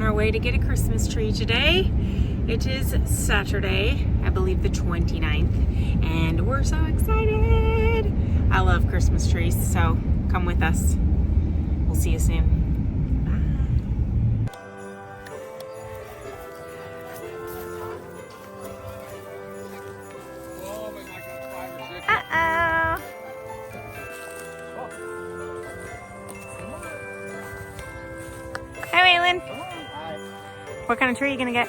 on our way to get a Christmas tree today. It is Saturday, I believe the 29th, and we're so excited. I love Christmas trees, so come with us. We'll see you soon. What kind of tree are you gonna get?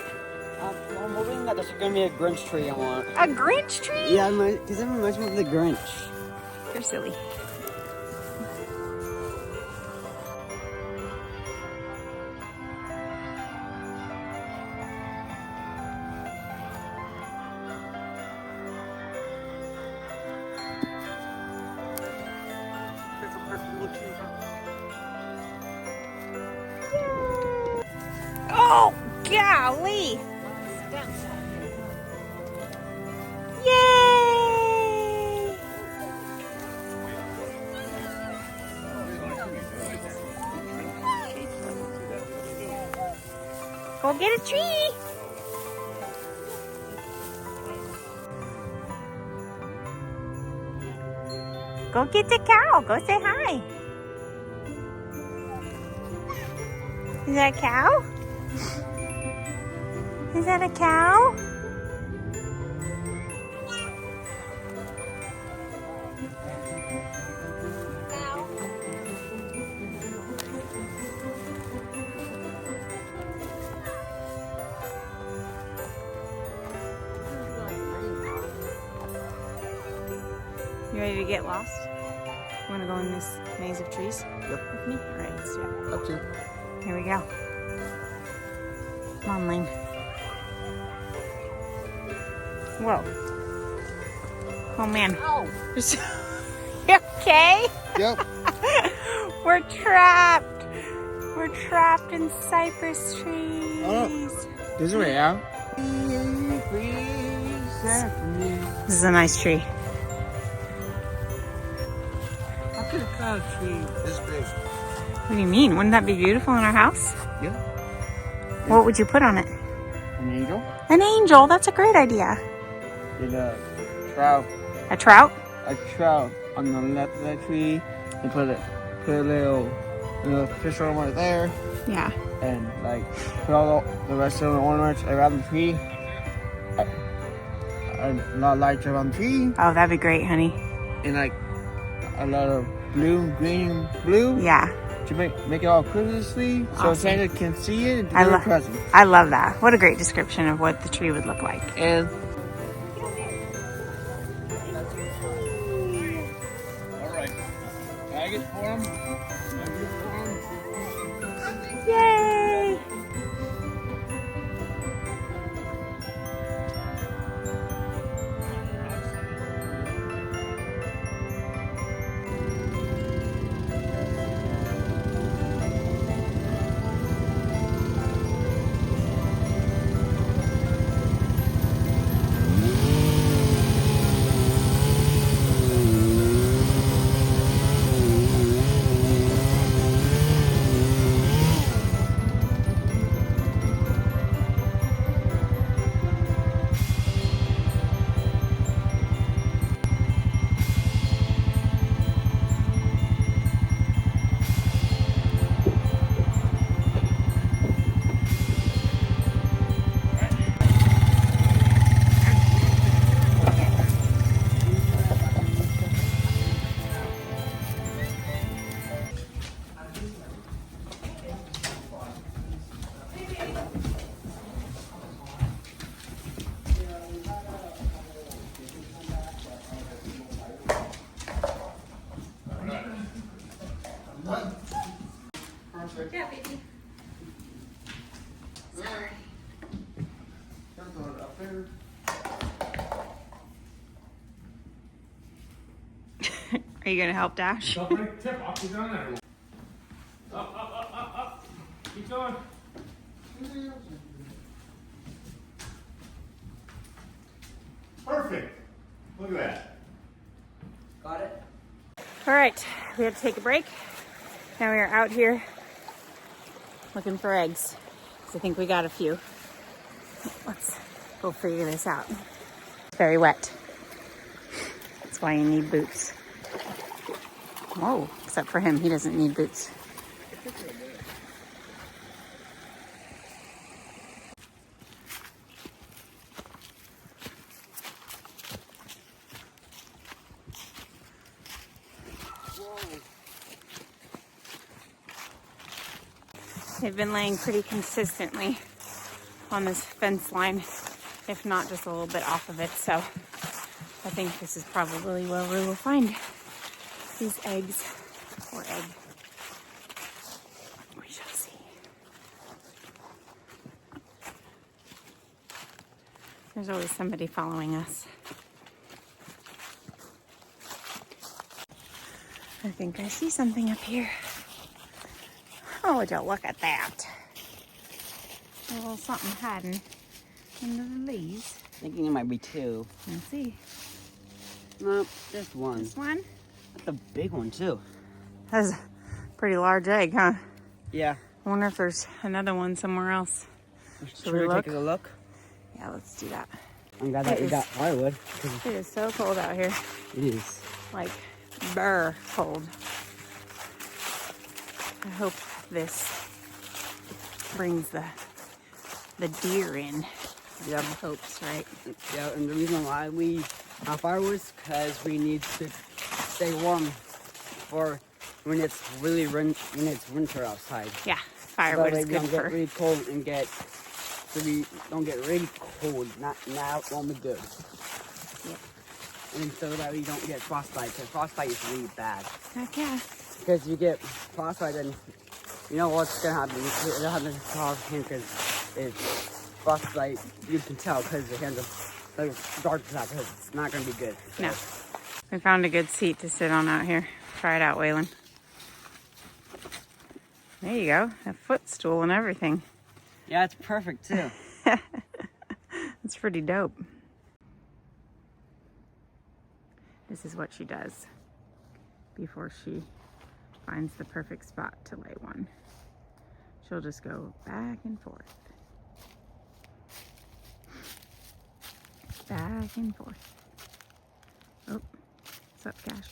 I'm hoping that there's gonna be a Grinch tree I want. A Grinch tree? Yeah, because it reminds me of the Grinch. You're silly. Oh, golly! Yay! Go get a tree! Go get the cow. Go say hi. Is that a cow? Is that a cow? You ready to get lost? You want to go in this maze of trees? Yep. With me? All right, let's do it. Up to. Here we go. Come on, Lane. Whoa. Oh, man. Ow. You okay? Yep. We're trapped. We're trapped in cypress trees. Oh. This is way out. This is a nice tree. How could a cloud tree this big? What do you mean? Wouldn't that be beautiful in our house? Yeah. What would you put on it? An angel? An angel. That's a great idea. And a trout. A trout? A trout on the left of the tree. And put a little fish ornament right there. Yeah. And like put all the rest of the ornaments around the tree. A lot of lights around the tree. Oh, that'd be great, honey. And like a lot of blue, green, blue. Yeah. To make it all Christmassy, so Awesome. Santa can see it and deliver presents. I love that. What a great description of what the tree would look like. And all right, bag it for him. Yay! Yeah, baby. Sorry. Are you gonna help Dash? Don't break the tip off. Keep on there. Up. Keep going. Perfect. Look at that. Got it? All right, we had to take a break. Now we are out here looking for eggs. I think we got a few. Let's go figure this out. It's very wet. That's why you need boots. Whoa, except for him, he doesn't need boots. They've been laying pretty consistently on this fence line, if not just a little bit off of it. So I think this is probably where we will find these eggs or egg. We shall see. There's always somebody following us. I think I see something up here. Oh, would you look at that? A little something hiding under the leaves. Thinking it might be two. Let's see. Nope, just one. This one? That's a big one too. That's a pretty large egg, huh? Yeah. I wonder if there's another one somewhere else. Should we look? take a look? Yeah, let's do that. I'm glad that we got firewood. It is so cold out here. It is. Like, burr cold. I hope this brings the deer in. Yep. Hopes, right? Yeah, and the reason why we have firewood is because we need to stay warm for when it's winter outside. Yeah, firewood is we good don't get for. really cold and so we don't get really cold. Not now, it won't be good. Yep. And so that we don't get frostbite, because frostbite is really bad. Heck yeah. Because you get frostbite, then you know what's gonna happen. It'll happen to our hand because it's frostbite. You can tell because the hands are like dark because it's not gonna be good. So. No. We found a good seat to sit on out here. Try it out, Waylon. There you go. A footstool and everything. Yeah, it's perfect too. It's pretty dope. This is what she does before she finds the perfect spot to lay one. She'll just go back and forth. Back and forth. Oh, what's up, Cash?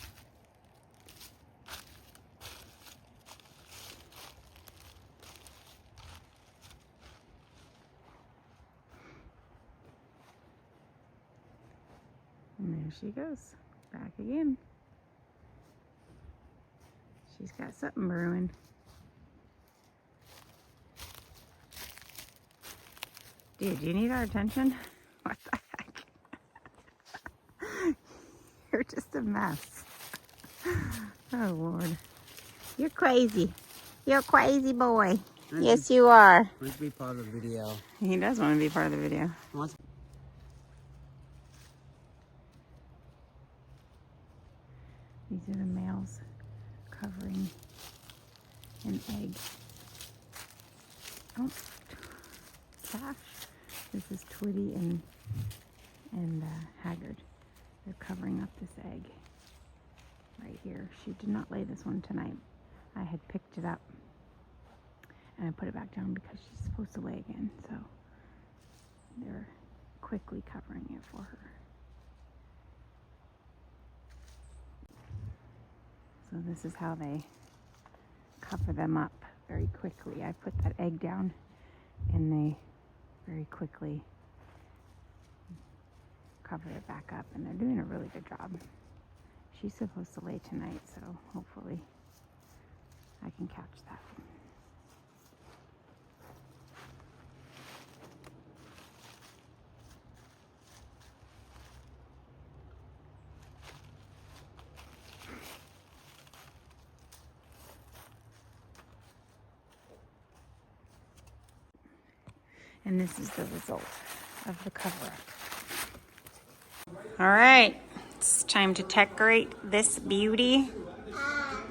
And there she goes, back again. She's got something brewing. Dude, you need our attention? What the heck? You're just a mess. Oh, Lord. You're crazy. You're a crazy boy. Yes, you are. Let's be part of the video. He does want to be part of the video. These are the males covering an egg. Oh, Cash. This is Twitty and Haggard. They're covering up this egg right here. She did not lay this one tonight. I had picked it up and I put it back down because she's supposed to lay again. So they're quickly covering it for her. So this is how they cover them up very quickly. I put that egg down and they very quickly cover it back up, and they're doing a really good job. She's supposed to lay tonight, so hopefully I can catch that. And this is the result of the cover-up. All right, it's time to decorate this beauty.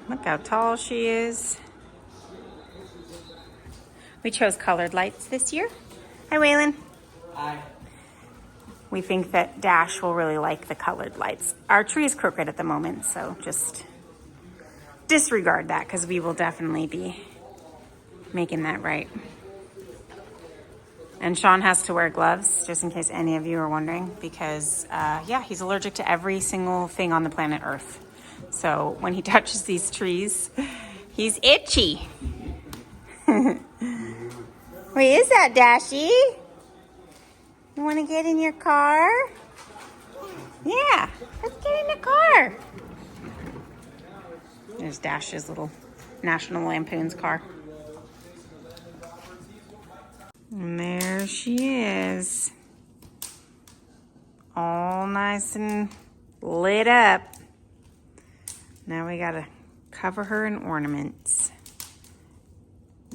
Look how tall she is. We chose colored lights this year. Hi, Waylon. Hi. We think that Dash will really like the colored lights. Our tree is crooked at the moment, so just disregard that because we will definitely be making that right. And Sean has to wear gloves, just in case any of you are wondering, because, yeah, he's allergic to every single thing on the planet Earth. So when he touches these trees, he's itchy. Wait, is that Dashy? You want to get in your car? Yeah, let's get in the car. There's Dash's little National Lampoon's car. And there she is. All nice and lit up. Now we gotta cover her in ornaments.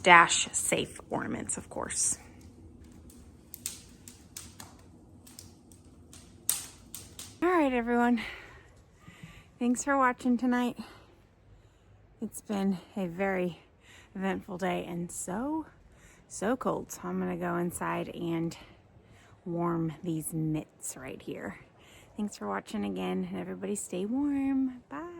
Dash safe ornaments, of course. All right, everyone. Thanks for watching tonight. It's been a very eventful day and so cold. So I'm gonna go inside and warm these mitts right here. Thanks for watching again, and everybody stay warm. Bye.